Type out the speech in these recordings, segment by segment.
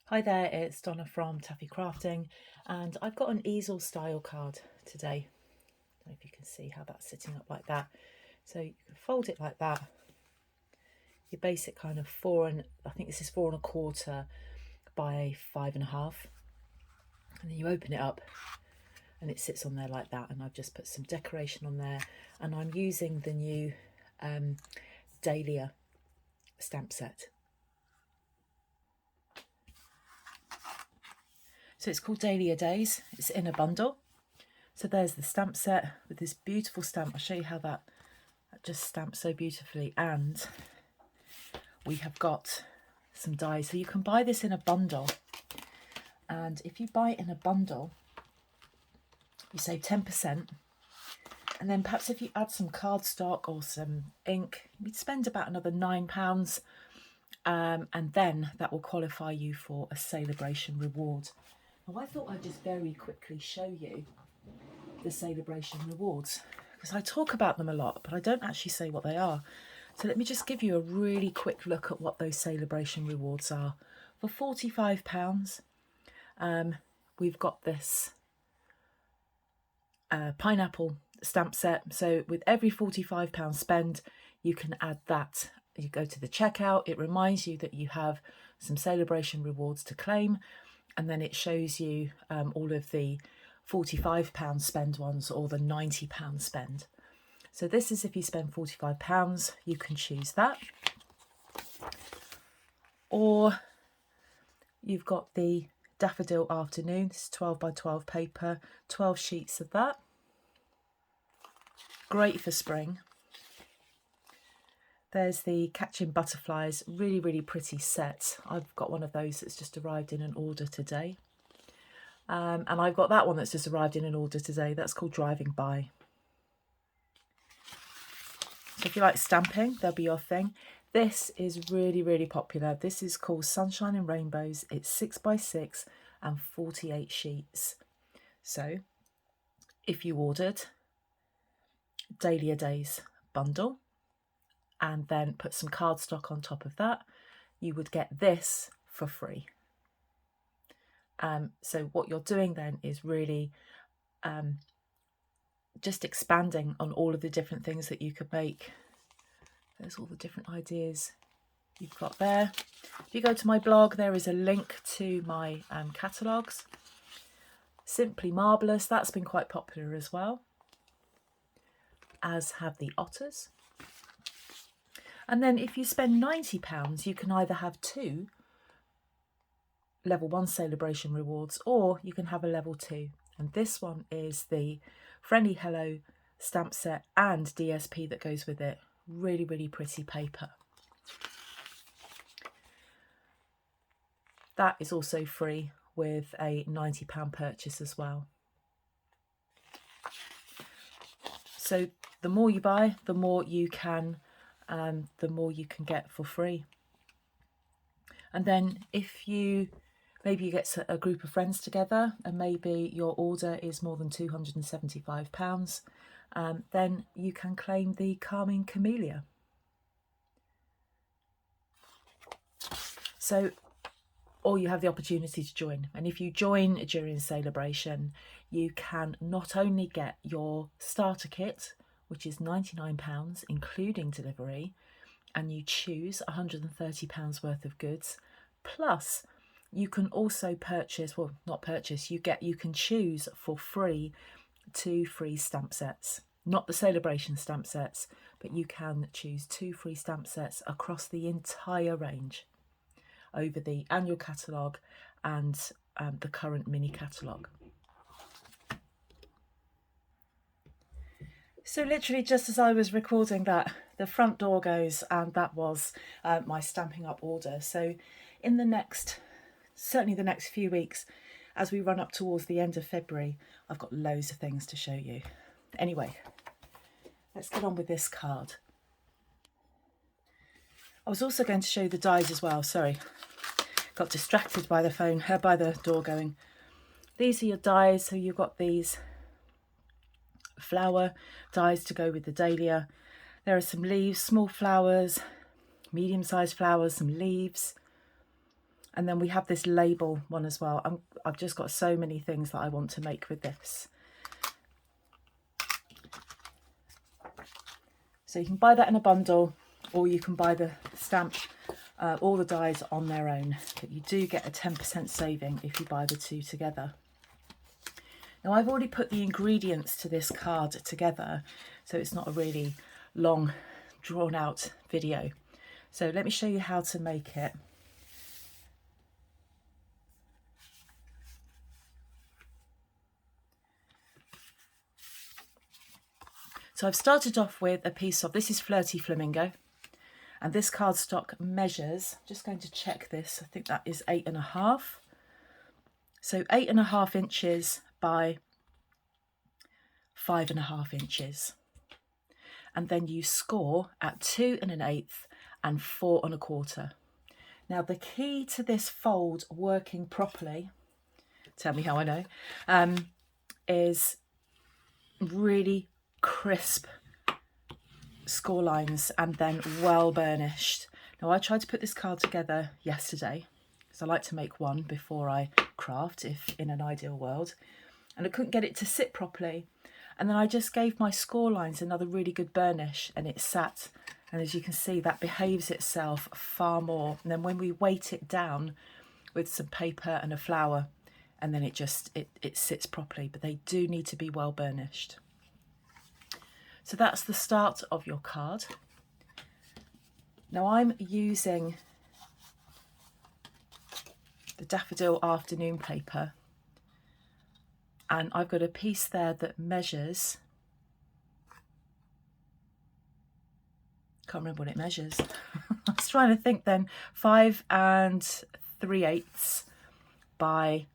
Hi there, it's Donna from Taffy Crafting, and I've got an easel style card today. I don't know if you can see how that's sitting up like that. So you can fold it like that. Your basic kind of I think this is 4¼ by 5½. And then you open it up and it sits on there like that. And I've just put some decoration on there, and I'm using the new Dahlia stamp set. So it's called Dahlia Days. It's in a bundle. So there's the stamp set with this beautiful stamp. I'll show you how that just stamps so beautifully. And we have got some dies. So you can buy this in a bundle. And if you buy it in a bundle, you save 10%. And then perhaps if you add some cardstock or some ink, you'd spend about another £9. And then that will qualify you for a Celebration reward. Now I thought I'd just very quickly show you the Celebration rewards, because I talk about them a lot, but I don't actually say what they are. So let me just give you a really quick look at what those Celebration rewards are. For £45, we've got this pineapple stamp set. So with every £45 spend, you can add that. You go to the checkout, it reminds you that you have some Celebration rewards to claim, and then it shows you all of the £45 spend ones or the £90 spend. So this is if you spend £45, you can choose that. Or you've got the Daffodil Afternoon. This is 12 by 12 paper, 12 sheets of that. Great for spring. There's the Catching Butterflies, really, really pretty set. I've got one of those that's just arrived in an order today. And I've got that one that's just arrived in an order today. That's called Driving By. So if you like stamping, they'll be your thing. This is really, really popular. This is called Sunshine and Rainbows. It's 6 by 6 and 48 sheets. So if you ordered Dahlia Days bundle and then put some cardstock on top of that, you would get this for free. So what you're doing then is really just expanding on all of the different things that you could make. There's all the different ideas you've got there. If you go to my blog, there is a link to my catalogues. Simply Marvellous, that's been quite popular as well, as have the otters. And then if you spend £90, you can either have 2 level 1 Celebration rewards, or you can have a level 2. And this one is the Friendly Hello stamp set and DSP that goes with it. Really, really pretty paper. That is also free with a £90 purchase as well. So the more you buy, the more you can get for free. And then if you maybe you get a group of friends together and maybe your order is more than £275, then you can claim the Calming Camellia. So, or you have the opportunity to join. And if you join during Celebration, you can not only get your starter kit, which is £99, including delivery, and you choose £130 worth of goods, plus you can also purchase, well, not purchase, you can choose for free 2 free stamp sets. Not the Celebration stamp sets, but you can choose 2 free stamp sets across the entire range over the annual catalogue and the current mini catalogue. So literally just as I was recording that, the front door goes, and that was my Stampin' Up order. So in certainly the next few weeks, as we run up towards the end of February, I've got loads of things to show you. Anyway, let's get on with this card. I was also going to show you the dies as well, sorry. Got distracted by the phone, by the door going. These are your dies, so you've got these flower dies to go with the Dahlia. There are some leaves, small flowers, medium-sized flowers, some leaves. And then we have this label one as well. I've just got so many things that I want to make with this. So you can buy that in a bundle, or you can buy the stamp, all the dies on their own. But you do get a 10% saving if you buy the two together. Now I've already put the ingredients to this card together, so it's not a really long, drawn out video. So let me show you how to make it. So I've started off with a piece of, this is Flirty Flamingo, and this cardstock measures, just going to check this, I think that is 8.5. So 8.5 inches by 5.5 inches. And then you score at 2 1/8 and 4 1/4. Now the key to this fold working properly, tell me how I know, is really crisp score lines and then well burnished. Now I tried to put this card together yesterday because I like to make one before I craft, if in an ideal world, and I couldn't get it to sit properly, and then I just gave my score lines another really good burnish and it sat, and as you can see that behaves itself far more. And then when we weight it down with some paper and a flower, and then it sits properly, but they do need to be well burnished. So that's the start of your card. Now I'm using the Daffodil Afternoon paper, and I've got a piece there that measures, can't remember what it measures. I was trying to think then, 5 3/8 by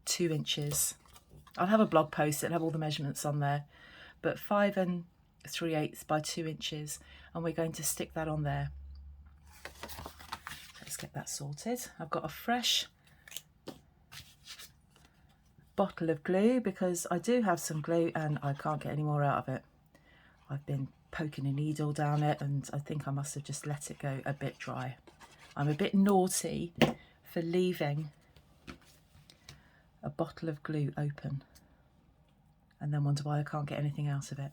2 inches. I'll have a blog post, it'll have all the measurements on there, but 5 3/8 by 2 inches, and we're going to stick that on there. Let's get that sorted. I've got a fresh bottle of glue because I do have some glue and I can't get any more out of it. I've been poking a needle down it and I think I must have just let it go a bit dry. I'm a bit naughty for leaving a bottle of glue open and then wonder why I can't get anything out of it.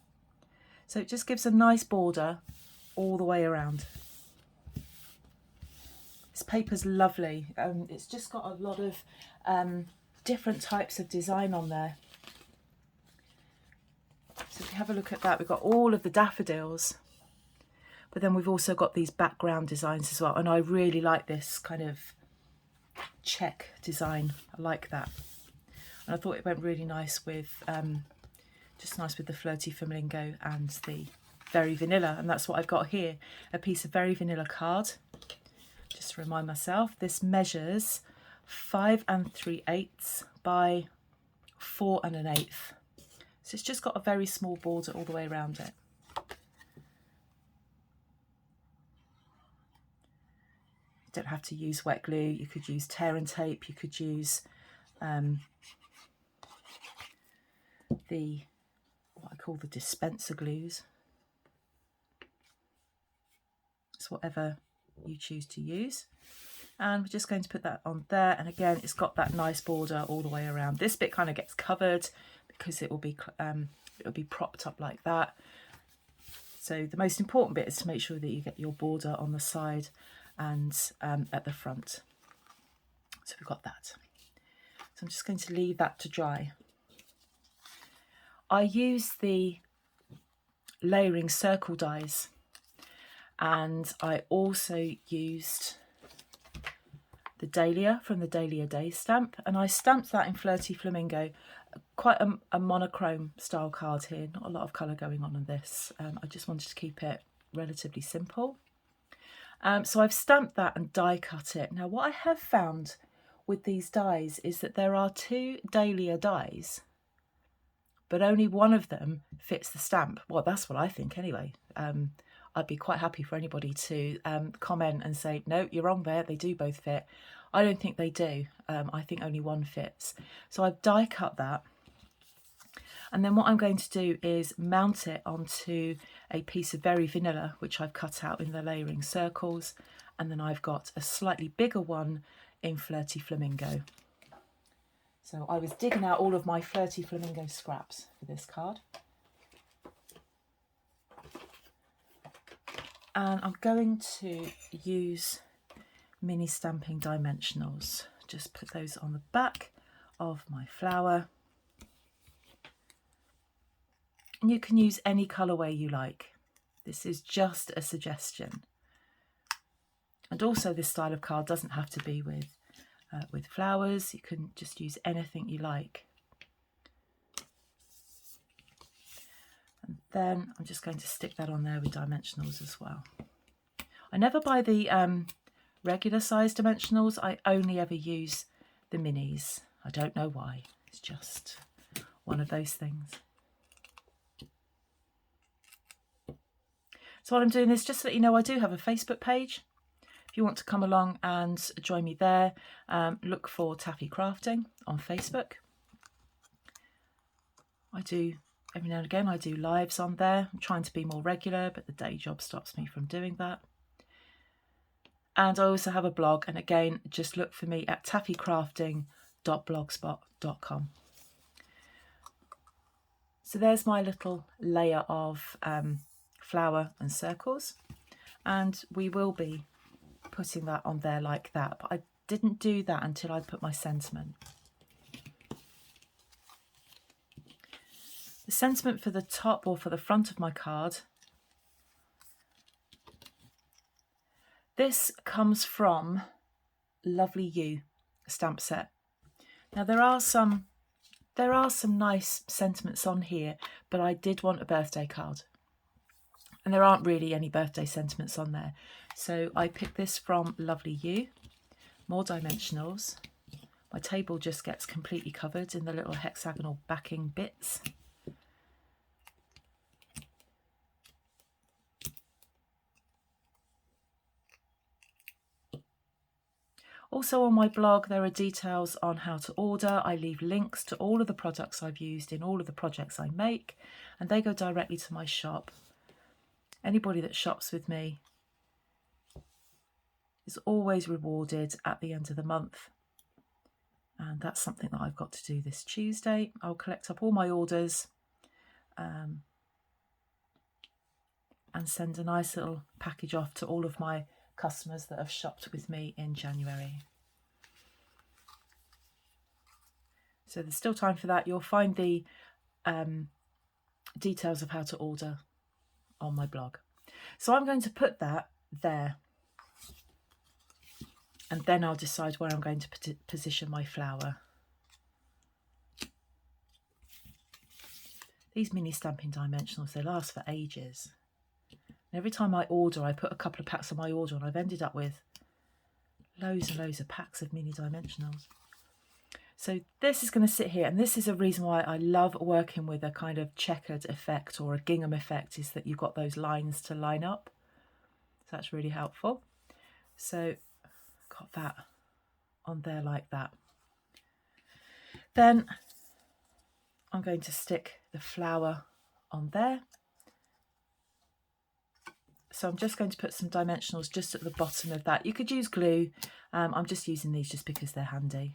So it just gives a nice border all the way around. This paper's lovely. It's just got a lot of different types of design on there. So if you have a look at that, we've got all of the daffodils, but then we've also got these background designs as well. And I really like this kind of check design. I like that. And I thought it went really nice with just nice with the Flirty Flamingo and the Very Vanilla, and that's what I've got here, a piece of Very Vanilla card. Just to remind myself, this measures 5 3/8 by 4 1/8. So it's just got a very small border all the way around it. You don't have to use wet glue, you could use tear and tape, you could use what I call the dispenser glues. It's whatever you choose to use. And we're just going to put that on there, and again it's got that nice border all the way around. This bit kind of gets covered because it will be propped up like that. So the most important bit is to make sure that you get your border on the side and at the front. So we've got that. So I'm just going to leave that to dry. I use the layering circle dies, and I also used the Dahlia from the Dahlia Day stamp, and I stamped that in Flirty Flamingo. Quite a monochrome style card here, not a lot of colour going on in this. I just wanted to keep it relatively simple. So I've stamped that and die cut it. Now what I have found with these dies is that there are 2 Dahlia dies, but only one of them fits the stamp. Well, that's what I think anyway. I'd be quite happy for anybody to comment and say, no, you're wrong there, they do both fit. I don't think they do. I think only one fits. So I've die cut that. And then what I'm going to do is mount it onto a piece of Very Vanilla, which I've cut out in the layering circles. And then I've got a slightly bigger one in Flirty Flamingo. So I was digging out all of my Flirty Flamingo scraps for this card. And I'm going to use mini stamping dimensionals. Just put those on the back of my flower. And you can use any colourway you like. This is just a suggestion. And also this style of card doesn't have to be with flowers. You can just use anything you like. And then I'm just going to stick that on there with dimensionals as well. I never buy the regular size dimensionals. I only ever use the minis. I don't know why. It's just one of those things. So while I'm doing this, just to let you know, I do have a Facebook page. If you want to come along and join me there, look for Taffy Crafting on Facebook. I do, every now and again, I do lives on there. I'm trying to be more regular, but the day job stops me from doing that. And I also have a blog, and again, just look for me at taffycrafting.blogspot.com. So there's my little layer of flower and circles, and we will be putting that on there like that, but I didn't do that until I put my sentiment. The sentiment for the top or for the front of my card, this comes from Lovely You stamp set. Now there are some nice sentiments on here, but I did want a birthday card. And there aren't really any birthday sentiments on there. So I picked this from Lovely You, more dimensionals. My table just gets completely covered in the little hexagonal backing bits. Also on my blog, there are details on how to order. I leave links to all of the products I've used in all of the projects I make, and they go directly to my shop. Anybody that shops with me is always rewarded at the end of the month. And that's something that I've got to do this Tuesday. I'll collect up all my orders and send a nice little package off to all of my customers that have shopped with me in January. So there's still time for that. You'll find the details of how to order on my blog. So I'm going to put that there, and then I'll decide where I'm going to position my flower. These mini stamping dimensionals, they last for ages. And every time I order, I put a couple of packs on my order, and I've ended up with loads and loads of packs of mini dimensionals. So this is going to sit here, and this is a reason why I love working with a kind of checkered effect or a gingham effect, is that you've got those lines to line up. So that's really helpful. So got that on there like that. Then I'm going to stick the flower on there. So I'm just going to put some dimensionals just at the bottom of that. You could use glue. I'm just using these just because they're handy.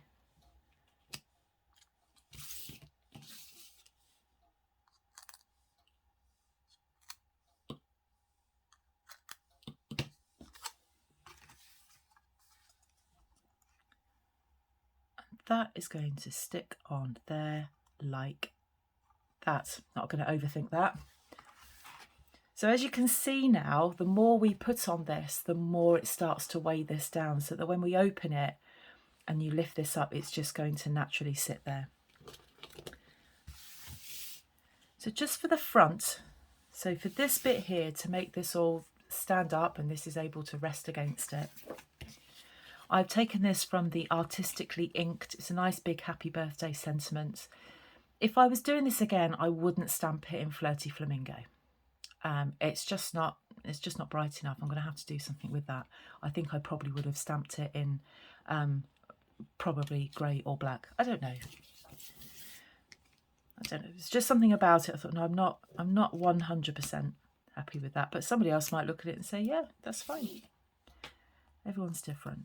That is going to stick on there like that. Not going to overthink that. So as you can see now, the more we put on this, the more it starts to weigh this down, so that when we open it and you lift this up, it's just going to naturally sit there. So just for the front, so for this bit here, to make this all stand up and this is able to rest against it, I've taken this from the Artistically Inked. It's a nice big happy birthday sentiment. If I was doing this again, I wouldn't stamp it in Flirty Flamingo. It's just not bright enough. I'm going to have to do something with that. I think I probably would have stamped it in probably grey or black. I don't know. It's just something about it. I thought, no, I'm not 100% happy with that. But somebody else might look at it and say, yeah, that's fine. Everyone's different.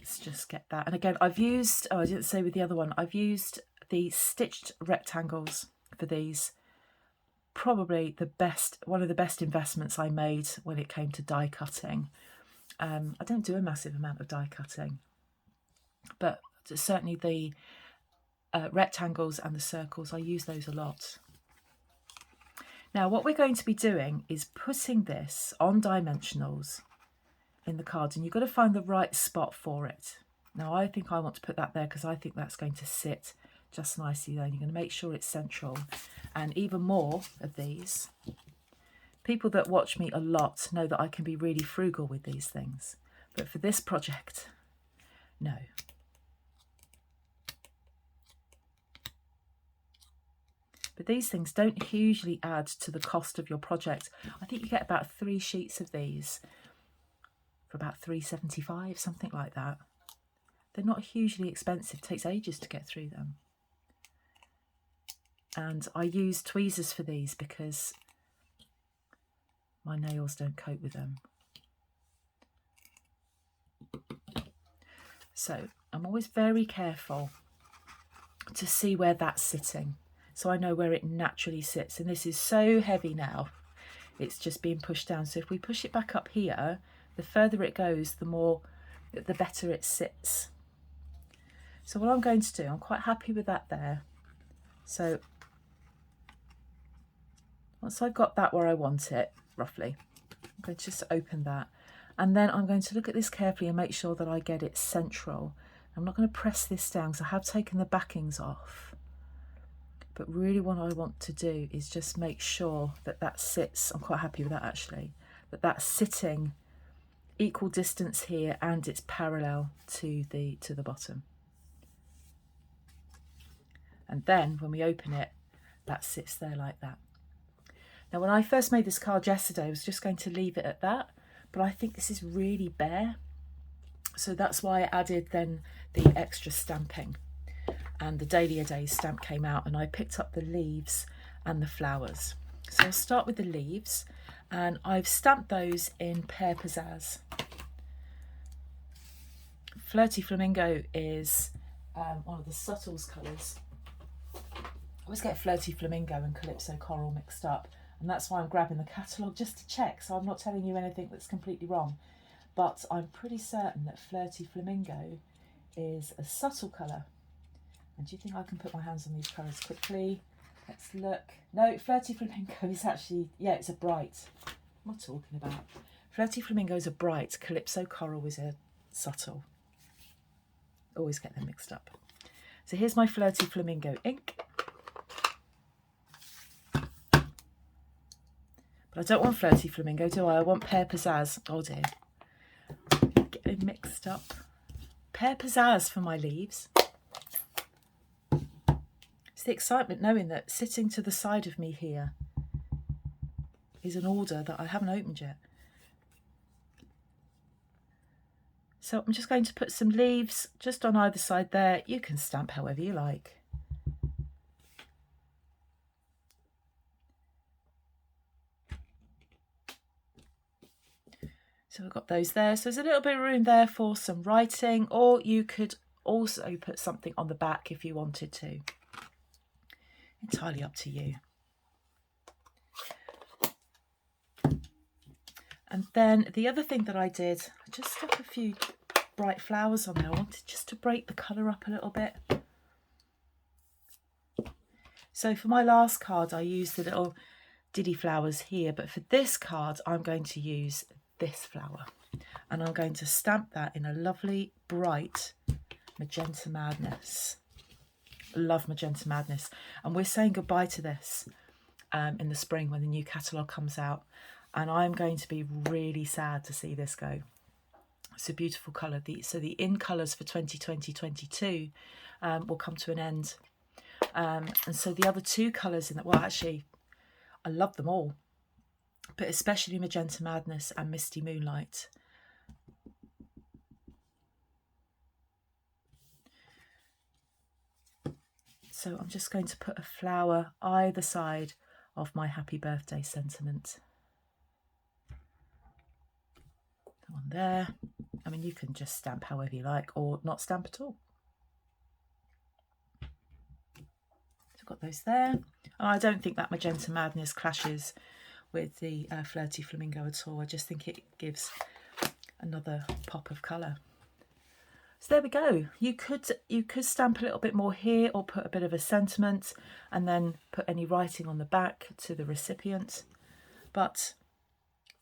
Let's just get that. And again, I've used, oh, I didn't say with the other one, I've used the stitched rectangles for these. Probably the best, one of the best investments I made when it came to die cutting. I don't do a massive amount of die cutting, but certainly the rectangles and the circles, I use those a lot. Now what we're going to be doing is putting this on dimensionals in the cards, and you've got to find the right spot for it. Now I think I want to put that there because I think that's going to sit just nicely there. You're going to make sure it's central. And even more of these, people that watch me a lot know that I can be really frugal with these things, but for this project, no. But these things don't hugely add to the cost of your project. I think you get about 3 sheets of these for about £3.75, something like that. They're not hugely expensive. It takes ages to get through them. And I use tweezers for these because my nails don't cope with them. So I'm always very careful to see where that's sitting, so I know where it naturally sits. And this is so heavy now, it's just being pushed down. So if we push it back up here, the further it goes, the better it sits. So what I'm going to do, I'm quite happy with that there. So once I've got that where I want it, roughly, I'm going to just open that. And then I'm going to look at this carefully and make sure that I get it central. I'm not going to press this down because I have taken the backings off. But really what I want to do is just make sure that that sits, I'm quite happy with that actually, that that's sitting equal distance here and it's parallel to the bottom. And then when we open it, that sits there like that. Now when I first made this card yesterday, I was just going to leave it at that, but I think this is really bare. So that's why I added then the extra stamping. And the Dahlia Days stamp came out and I picked up the leaves and the flowers. So I'll start with the leaves, and I've stamped those in Pear Pizzazz. Flirty Flamingo is one of the Subtles colours. I always get Flirty Flamingo and Calypso Coral mixed up, and that's why I'm grabbing the catalogue just to check, so I'm not telling you anything that's completely wrong. But I'm pretty certain that Flirty Flamingo is a subtle colour. And do you think I can put my hands on these colours quickly? Let's look. No, Flirty Flamingo is actually, yeah, it's a bright. What am I talking about? Flirty Flamingo is a bright. Calypso Coral is a subtle. Always get them mixed up. So here's my Flirty Flamingo ink. But I don't want Flirty Flamingo, do I? I want Pear Pizzazz. Oh dear. Get it mixed up. Pear Pizzazz for my leaves. The excitement knowing that sitting to the side of me here is an order that I haven't opened yet. So I'm just going to put some leaves just on either side there. You can stamp however you like. So we've got those there. So there's a little bit of room there for some writing, or you could also put something on the back if you wanted to. Entirely up to you. And then the other thing that I did, I just stuck a few bright flowers on there. I wanted just to break the colour up a little bit. So for my last card, I used the little diddy flowers here, but for this card, I'm going to use this flower. And I'm going to stamp that in a lovely, bright Magenta Madness. Love Magenta Madness, and we're saying goodbye to this in the spring when the new catalogue comes out, and I'm going to be really sad to see this go. It's a beautiful colour. So the in colours for 2020-22 will come to an end, and so the other two colours in that, well actually I love them all, but especially Magenta Madness and Misty Moonlight. So I'm just going to put a flower either side of my happy birthday sentiment. One there. I mean, you can just stamp however you like or not stamp at all. So I've got those there. And I don't think that Magenta Madness clashes with the Flirty Flamingo at all. I just think it gives another pop of colour. So there we go. You could stamp a little bit more here or put a bit of a sentiment and then put any writing on the back to the recipient. But,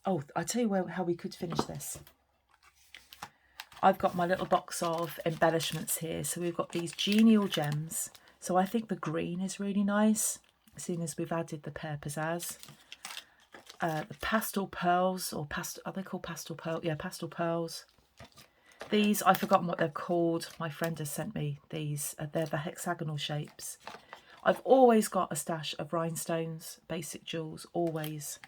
oh, I'll tell you how we could finish this. I've got my little box of embellishments here. So we've got these genial gems. So I think the green is really nice, seeing as we've added the pear pizzazz. The pastel pearls, or are they called pastel pearls? Yeah, pastel pearls. These, I've forgotten what they're called. My friend has sent me these. They're the hexagonal shapes. I've always got a stash of rhinestones, basic jewels, always.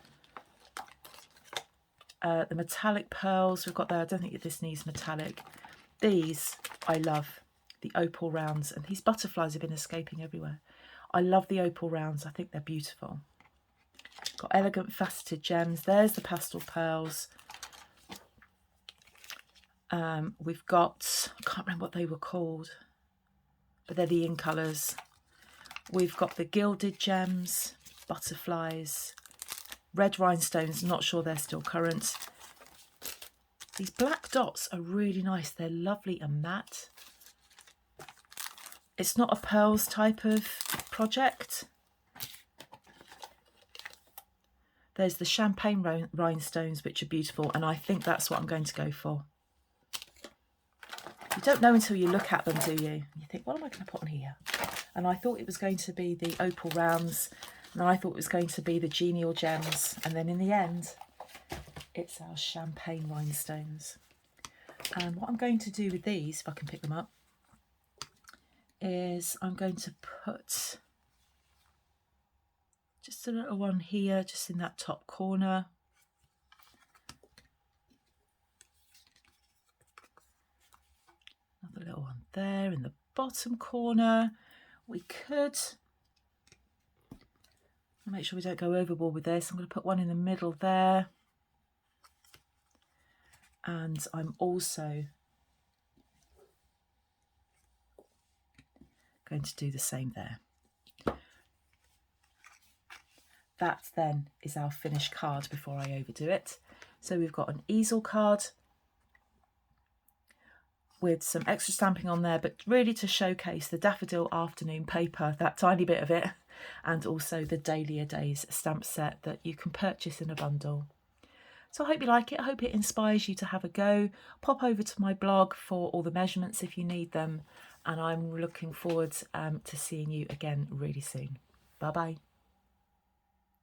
The metallic pearls we've got there. I don't think this needs metallic. These I love, the opal rounds, and these butterflies have been escaping everywhere. I love the opal rounds. I think they're beautiful. Got elegant faceted gems. There's the pastel pearls. We've got, I can't remember what they were called, but they're the in colours. We've got the gilded gems, butterflies, red rhinestones, not sure they're still current. These black dots are really nice. They're lovely and matte. It's not a pearls type of project. There's the champagne rhinestones, which are beautiful, and I think that's what I'm going to go for. You don't know until you look at them, do you? You think, what am I going to put on here? And I thought it was going to be the opal rounds, and I thought it was going to be the genial gems, and then in the end, it's our champagne rhinestones. And what I'm going to do with these, if I can pick them up, is I'm going to put just a little one here, just in that top corner. Another little one there in the bottom corner. We could make sure we don't go overboard with this. I'm going to put one in the middle there. And I'm also going to do the same there. That then is our finished card before I overdo it. So we've got an easel card with some extra stamping on there, but really to showcase the Daffodil Afternoon paper, that tiny bit of it, and also the Dahlia Days stamp set that you can purchase in a bundle. So I hope you like it. I hope it inspires you to have a go. Pop over to my blog for all the measurements if you need them, and I'm looking forward to seeing you again really soon. Bye bye.